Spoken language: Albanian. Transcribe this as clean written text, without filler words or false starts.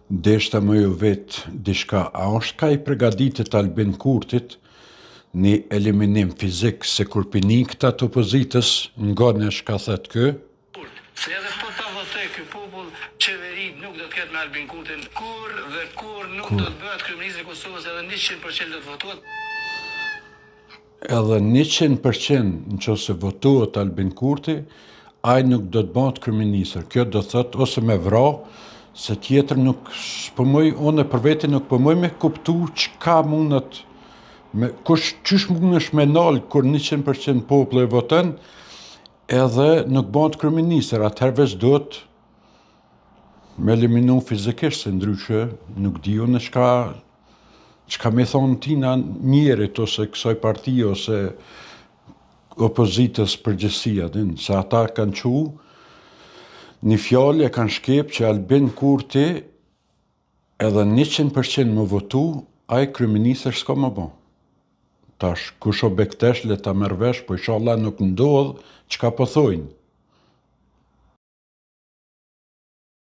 Deshta më ju vetë dishka, a është ka I përgatitur Albin Kurtit një eliminim fizik se kur pinikta të opozitës ngonesh ka thëtë kë? Se edhe po ta votoj ky popull, qeveri nuk do të ketë me Albin Kurtin kur dhe kur nuk do të bëhet kryeministri I Kosovës, edhe 100% do të votohet. Edhe 100% nëse votohet Albin Kurti, ai nuk do të bëhet kryeministër. Kjo do thot ose me vra, se tjetër nuk pëmoj, unë për veti nuk pëmoj me kuptu çka mundet, qysh mundesh me nal kur 100% populli voton, edhe nuk bëhet kryeministër, atëherë veç duhet me eliminu fizikisht, se ndryshe nuk di unë çka me thonë tina njerit ose kësaj partije ose opozitës përgjësia, se ata kanë qu një fjalë e kanë shkep që Albin Kurti edhe 100% më votu, ai kryeministër s'ka më bo. Tash, kush o bektesh le ta merr vesh, po inshallah nuk ndodh çka po thojnë.